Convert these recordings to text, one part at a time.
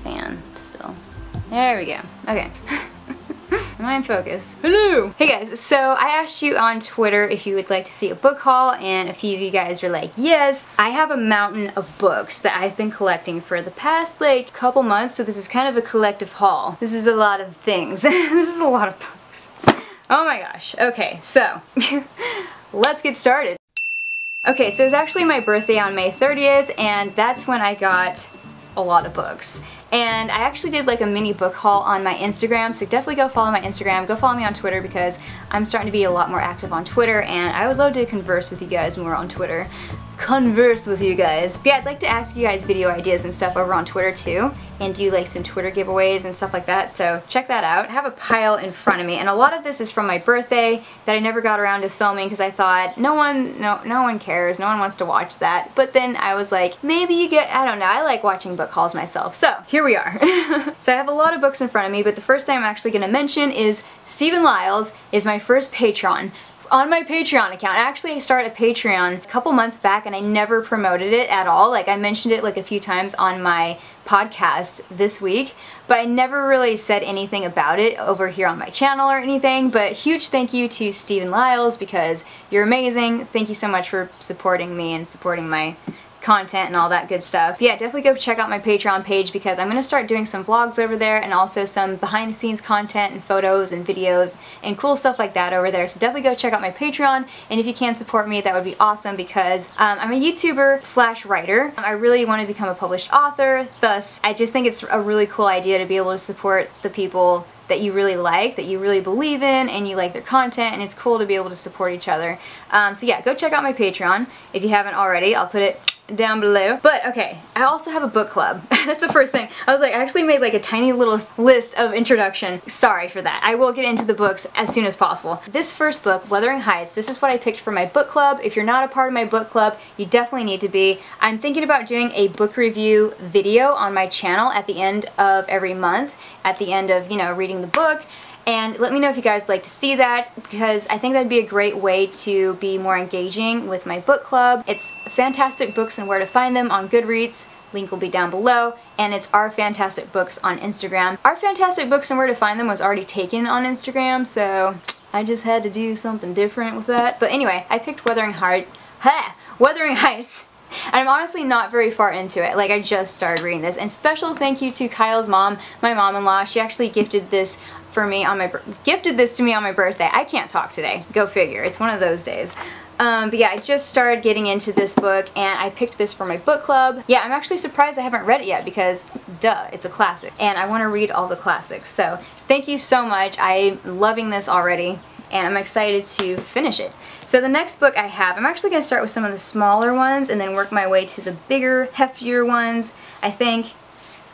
fan still. There we go. Okay. Am I in focus? Hello! Hey guys, so I asked you on Twitter if you would like to see a book haul, and a few of you guys were like, yes. I have a mountain of books that I've been collecting for the past like couple months, so this is kind of a collective haul. This is a lot of things. This is a lot of books. Oh my gosh. Okay, so let's get started. Okay, so it was actually my birthday on May 30th, and that's when I got a lot of books. And I actually did like a mini book haul on my Instagram, so definitely go follow my Instagram, go follow me on Twitter, because I'm starting to be a lot more active on Twitter, and I would love to converse with you guys more on Twitter. Converse with you guys. But yeah, I'd like to ask you guys video ideas and stuff over on Twitter too, and do like some Twitter giveaways and stuff like that, so check that out. I have a pile in front of me, and a lot of this is from my birthday that I never got around to filming because I thought no one cares, no one wants to watch that. But then I was like, maybe you get, I don't know, I like watching book hauls myself. So here we are. So I have a lot of books in front of me, but the first thing I'm actually going to mention is Stephen Lyles is my first patron. On my Patreon account. Actually, I started a Patreon a couple months back and I never promoted it at all. Like, I mentioned it like a few times on my podcast this week, but I never really said anything about it over here on my channel or anything. But huge thank you to Stephen Lyles, because you're amazing. Thank you so much for supporting me and supporting my content and all that good stuff. Yeah, definitely go check out my Patreon page, because I'm going to start doing some vlogs over there and also some behind the scenes content and photos and videos and cool stuff like that over there. So definitely go check out my Patreon, and if you can support me, that would be awesome, because I'm a YouTuber slash writer. I really want to become a published author, thus I just think it's a really cool idea to be able to support the people that you really like, that you really believe in, and you like their content, and it's cool to be able to support each other. So yeah, go check out my Patreon if you haven't already. I'll put it down below. But okay, I also have a book club. That's the first thing. I was like, I actually made like a tiny little list of introduction. Sorry for that. I will get into the books as soon as possible. This first book, Wuthering Heights, this is what I picked for my book club. If you're not a part of my book club, you definitely need to be. I'm thinking about doing a book review video on my channel at the end of every month, at the end of, you know, reading the book. And let me know if you guys would like to see that, because I think that'd be a great way to be more engaging with my book club. It's fantastic books and where to find them on Goodreads. Link will be down below. And it's Our Fantastic Books on Instagram. Our Fantastic Books and where to find them was already taken on Instagram, so I just had to do something different with that. But anyway, I picked Wuthering Heights. And I'm honestly not very far into it. Like, I just started reading this. And special thank you to Kyle's mom, my mom-in-law. She actually gifted this to me on my birthday. I can't talk today. Go figure. It's one of those days. But yeah, I just started getting into this book, and I picked this for my book club. Yeah, I'm actually surprised I haven't read it yet, because duh, it's a classic. And I want to read all the classics. So thank you so much. I'm loving this already, and I'm excited to finish it. So the next book I have, I'm actually going to start with some of the smaller ones and then work my way to the bigger, heftier ones. I think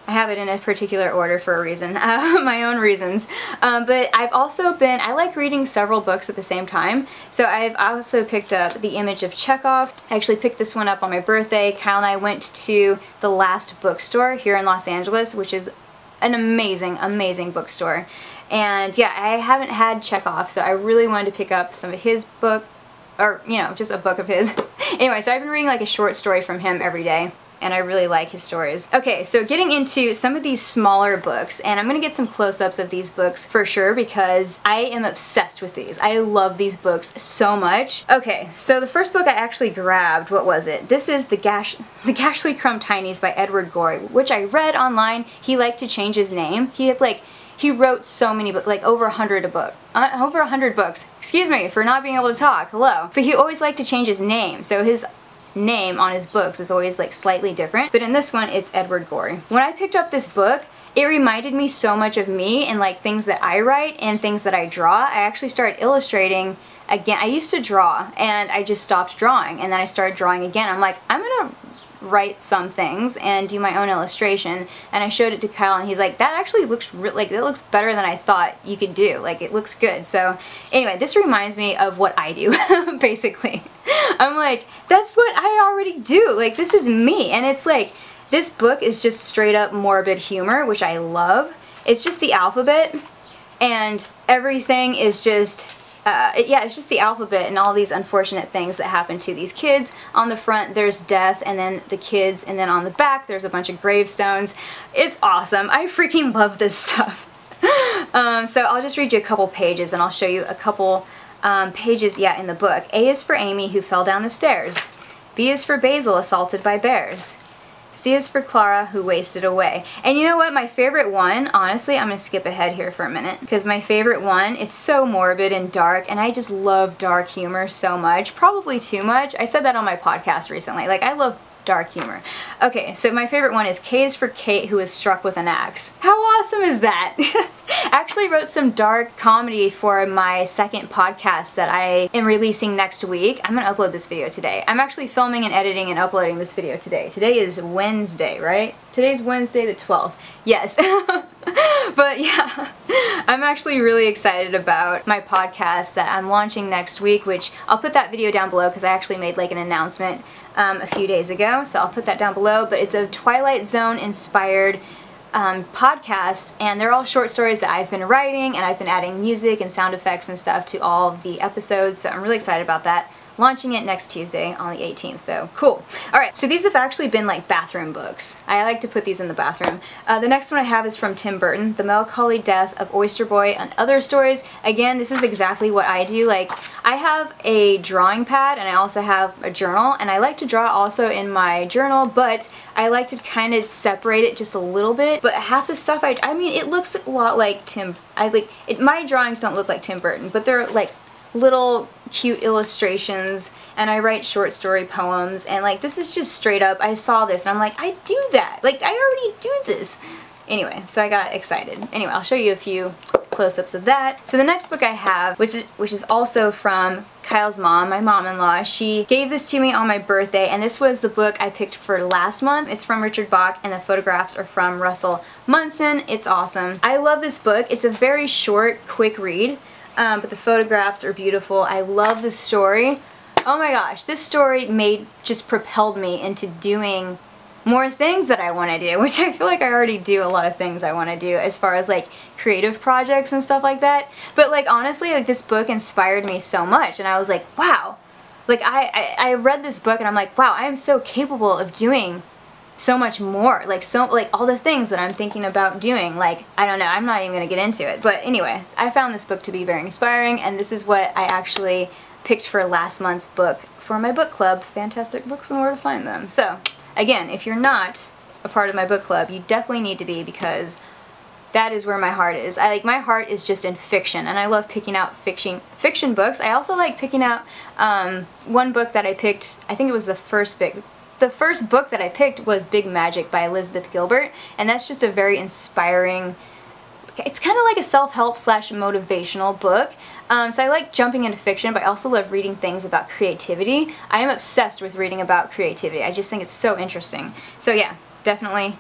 I have it in a particular order for a reason, my own reasons. But I've also been, I like reading several books at the same time. So I've also picked up The Image of Chekhov. I actually picked this one up on my birthday. Kyle and I went to the Last Bookstore here in Los Angeles, which is an amazing, amazing bookstore. And yeah, I haven't had Chekhov, so I really wanted to pick up some of his book, or, you know, just a book of his. Anyway, so I've been reading like a short story from him every day, and I really like his stories. Okay, so getting into some of these smaller books, and I'm gonna get some close-ups of these books for sure, because I am obsessed with these. I love these books so much. Okay, so the first book I actually grabbed, what was it? This is The Gashly Crumb Tinies by Edward Gorey, which I read online. He liked to change his name. He wrote so many books, like over 100 a book. Over 100 books. Excuse me for not being able to talk, hello. But he always liked to change his name, so his name on his books is always like slightly different. But in this one, it's Edward Gorey. When I picked up this book, it reminded me so much of me and like things that I write and things that I draw. I actually started illustrating again. I used to draw, and I just stopped drawing, and then I started drawing again. I'm like, I'm gonna write some things and do my own illustration, and I showed it to Kyle, and he's like, that actually looks like that looks better than I thought you could do. Like, it looks good. So anyway, this reminds me of what I do basically. I'm like, that's what I already do. Like, this is me. And it's like, this book is just straight up morbid humor, which I love. It's just the alphabet, and everything is just yeah, it's just the alphabet and all these unfortunate things that happen to these kids. On the front there's death, and then the kids, and then on the back there's a bunch of gravestones. It's awesome. I freaking love this stuff. So I'll just read you a couple pages and I'll show you a couple pages, in the book. A is for Amy, who fell down the stairs. B is for Basil, assaulted by bears. C is for Clara, who wasted away. And you know what? My favorite one, honestly, I'm going to skip ahead here for a minute, because my favorite one, it's so morbid and dark, and I just love dark humor so much. Probably too much. I said that on my podcast recently. Like, I love dark humor. Okay, so my favorite one is K is for Kate, who was struck with an axe. How awesome is that? I actually wrote some dark comedy for my second podcast that I am releasing next week. I'm gonna upload this video today. I'm actually filming and editing and uploading this video today. Today is Wednesday, right? Today's Wednesday the 12th. Yes. But yeah, I'm actually really excited about my podcast that I'm launching next week, which I'll put that video down below because I actually made like an announcement a few days ago, so I'll put that down below. But it's a Twilight Zone inspired podcast, and they're all short stories that I've been writing, and I've been adding music and sound effects and stuff to all of the episodes, so I'm really excited about that. Launching it next Tuesday on the 18th, so cool. Alright, so these have actually been like bathroom books. I like to put these in the bathroom. The next one I have is from Tim Burton, The Melancholy Death of Oyster Boy and Other Stories. Again, this is exactly what I do. Like, I have a drawing pad and I also have a journal, and I like to draw also in my journal, but I like to kind of separate it just a little bit. But half the stuff I mean, it looks a lot like my drawings don't look like Tim Burton, but they're like little cute illustrations, and I write short story poems, and like this is just straight up, I saw this and I'm like, I do that, like I already do this. Anyway, so I got excited. Anyway, I'll show you a few close-ups of that. So the next book I have, which is also from Kyle's mom, my mom-in-law, she gave this to me on my birthday, and this was the book I picked for last month. It's from Richard Bach, and the photographs are from Russell Munson. It's awesome. I love this book. It's a very short, quick read. But the photographs are beautiful. I love the story. Oh my gosh, this story just propelled me into doing more things that I want to do, which I feel like I already do a lot of things I want to do as far as like creative projects and stuff like that. But like honestly, like this book inspired me so much, and I was like, wow. Like I read this book and I'm like, wow, I am so capable of doing so much more, like all the things that I'm thinking about doing. Like, I don't know, I'm not even gonna get into it, but anyway, I found this book to be very inspiring, and this is what I actually picked for last month's book for my book club, Fantastic Books and Where to Find Them. So again, if you're not a part of my book club, you definitely need to be, because that is where my heart is. My heart is just in fiction, and I love picking out fiction books. I also like picking out one book that I picked. I think it was the first book that I picked was Big Magic by Elizabeth Gilbert, and that's just a very inspiring, it's kind of like a self-help / motivational book. So I like jumping into fiction, but I also love reading things about creativity. I am obsessed with reading about creativity. I just think it's so interesting. So yeah, definitely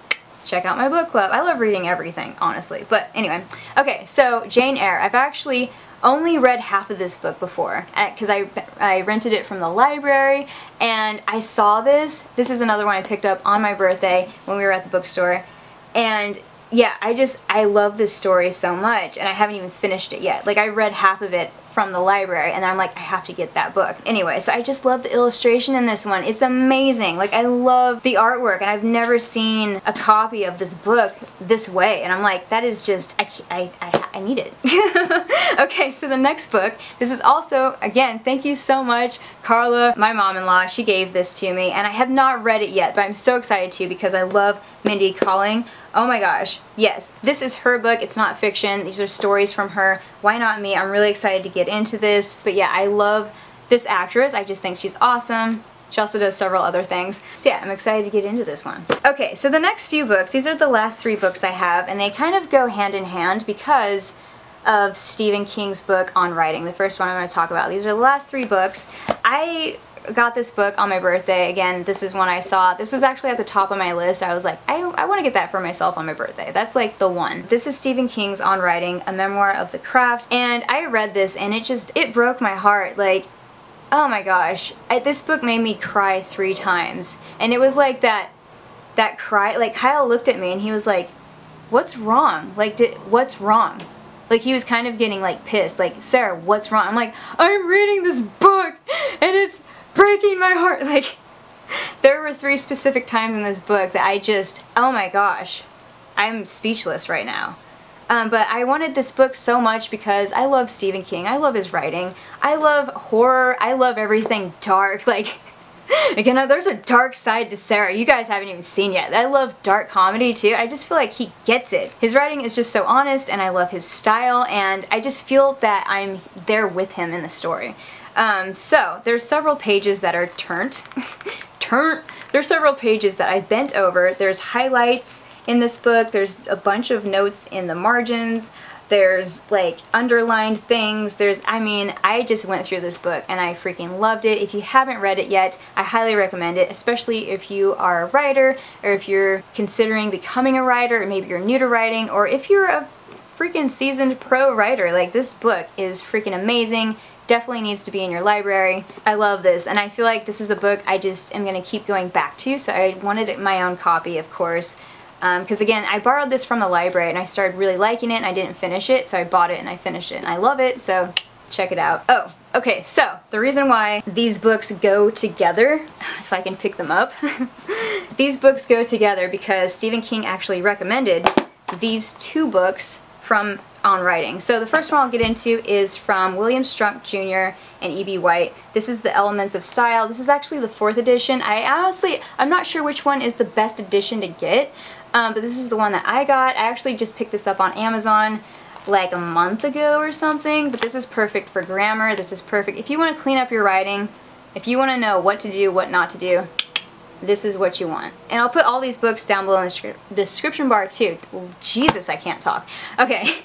check out my book club. I love reading everything, honestly. But anyway, okay, so Jane Eyre. I've actually only read half of this book before, because I rented it from the library, and I saw this. This is another one I picked up on my birthday when we were at the bookstore, and yeah, I love this story so much, and I haven't even finished it yet. Like, I read half of it from the library, and I'm like, I have to get that book. Anyway, so I just love the illustration in this one. It's amazing. Like, I love the artwork, and I've never seen a copy of this book this way, and I'm like, that is just, I need it. Okay, so the next book, this is also, again, thank you so much, Carla, my mom-in-law. She gave this to me, and I have not read it yet, but I'm so excited to, because I love Mindy Kaling. Oh my gosh, yes. This is her book. It's not fiction. These are stories from her. Why not me? I'm really excited to get into this. But yeah, I love this actress. I just think she's awesome. She also does several other things. So yeah, I'm excited to get into this one. Okay, so the next few books, these are the last 3 books I have, and they kind of go hand in hand because of Stephen King's book on writing, the first one I'm going to talk about. These are the last 3 books. I got this book on my birthday. Again, this is one I saw. This was actually at the top of my list. I was like, I want to get that for myself on my birthday. That's like the one. This is Stephen King's On Writing, a memoir of the craft, and I read this and it broke my heart. Like, oh my gosh. This book made me cry 3 times, and it was like that cry, like Kyle looked at me and he was like, what's wrong? Like, what's wrong? Like, he was kind of getting like pissed, like, Sarah, what's wrong? I'm like, I'm reading this book and it's breaking my heart. Like, there were 3 specific times in this book that I just, oh my gosh, I'm speechless right now. But I wanted this book so much because I love Stephen King, I love his writing, I love horror, I love everything dark, like, again, there's a dark side to Sarah you guys haven't even seen yet. I love dark comedy too. I just feel like he gets it. His writing is just so honest and I love his style, and I just feel that I'm there with him in the story. So there's several pages that are there's several pages that I bent over. There's highlights in this book, there's a bunch of notes in the margins, there's like underlined things, I just went through this book and I freaking loved it. If you haven't read it yet, I highly recommend it, especially if you are a writer, or if you're considering becoming a writer, or maybe you're new to writing, or if you're a freaking seasoned pro writer. Like, this book is freaking amazing. Definitely needs to be in your library. I love this, and I feel like this is a book I just am going to keep going back to, so I wanted my own copy, of course. Because again, I borrowed this from the library and I started really liking it and I didn't finish it, so I bought it and I finished it and I love it, so check it out. Oh, okay, so the reason why these books go together, if I can pick them up, these books go together because Stephen King actually recommended these 2 books from On Writing. So the first one I'll get into is from William Strunk Jr. and E.B. White. This is The Elements of Style. This is actually the 4th edition. I'm not sure which one is the best edition to get, but this is the one that I got. I actually just picked this up on Amazon like a month ago or something, but this is perfect for grammar. This is perfect if you want to clean up your writing, if you want to know what to do, what not to do. This is what you want. And I'll put all these books down below in the description bar too. Jesus, I can't talk. Okay.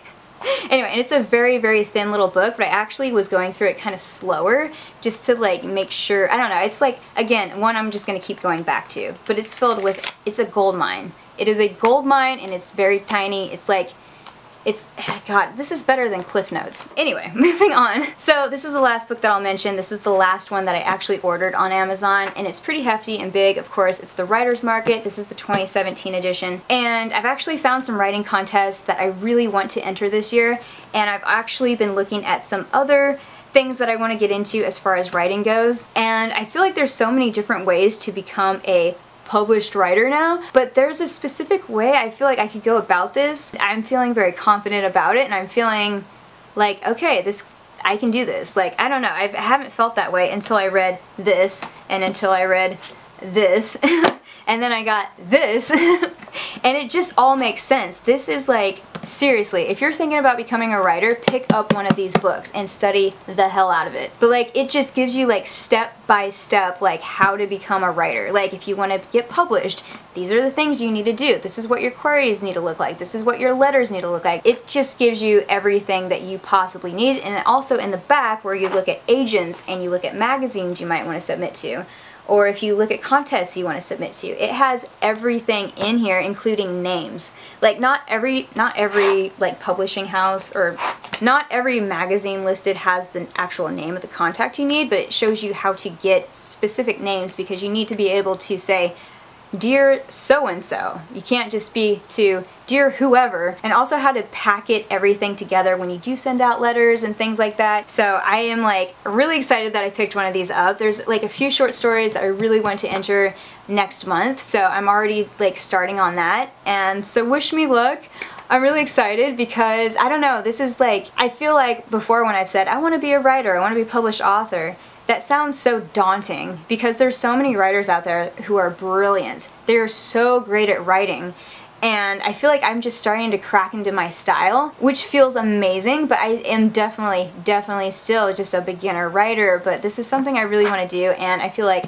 Anyway, and it's a very, very thin little book, but I actually was going through it kind of slower just to like make sure, I don't know, it's like, again, one I'm just going to keep going back to, but it's filled with, it's a gold mine. It is a gold mine and it's very tiny. It's like, God, this is better than Cliff Notes. Anyway, moving on. So this is the last book that I'll mention. This is the last one that I actually ordered on Amazon, and it's pretty hefty and big. Of course, it's The Writer's Market. This is the 2017 edition. And I've actually found some writing contests that I really want to enter this year, and I've actually been looking at some other things that I want to get into as far as writing goes. And I feel like there's so many different ways to become a published writer now, but there's a specific way I feel like I could go about this. I'm feeling very confident about it, and I'm feeling like, okay, I can do this. Like, I don't know, I haven't felt that way until I read this, and until I read this, and then I got this, and it just all makes sense. This is like, seriously, if you're thinking about becoming a writer, pick up one of these books and study the hell out of it. But like, it just gives you like step by step, like how to become a writer. Like, if you want to get published, these are the things you need to do. This is what your queries need to look like. This is what your letters need to look like. It just gives you everything that you possibly need. And also in the back, where you look at agents and you look at magazines you might want to submit to, or if you look at contests you want to submit to, it has everything in here, including names. Like, not every like publishing house or not every magazine listed has the actual name of the contact you need, but it shows you how to get specific names, because you need to be able to say, dear so-and-so. You can't just be to dear whoever, and also how to packet everything together when you do send out letters and things like that. So I am like really excited that I picked one of these up. There's like a few short stories that I really want to enter next month, so I'm already like starting on that, and so wish me luck. I'm really excited because, I don't know, this is like, I feel like before when I've said I want to be a writer, I want to be a published author, that sounds so daunting because there's so many writers out there who are brilliant. They're so great at writing, and I feel like I'm just starting to crack into my style, which feels amazing, but I am definitely still just a beginner writer, but this is something I really want to do, and I feel like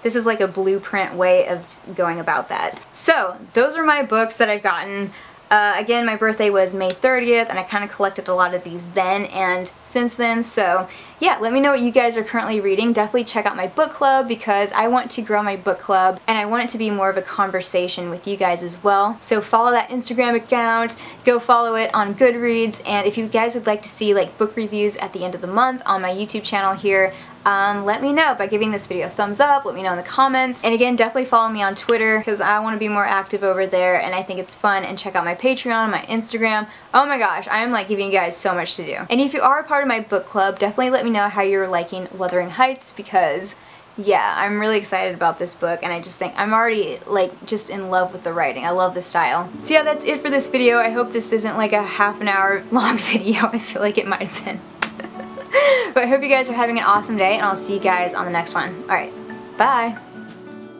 this is like a blueprint way of going about that. So those are my books that I've gotten. Again, my birthday was May 30th, and I kind of collected a lot of these then and since then, so yeah, let me know what you guys are currently reading. Definitely check out my book club, because I want to grow my book club, and I want it to be more of a conversation with you guys as well. So follow that Instagram account, go follow it on Goodreads, and if you guys would like to see like book reviews at the end of the month on my YouTube channel here, let me know by giving this video a thumbs up, let me know in the comments, and again, definitely follow me on Twitter because I want to be more active over there and I think it's fun, and check out my Patreon, my Instagram. Oh my gosh, I am like giving you guys so much to do. And if you are a part of my book club, definitely let me know how you're liking Wuthering Heights, because yeah, I'm really excited about this book, and I just think I'm already like just in love with the writing. I love the style. So yeah, that's it for this video. I hope this isn't like a half an hour long video. I feel like it might have been. But I hope you guys are having an awesome day, and I'll see you guys on the next one. Alright, bye!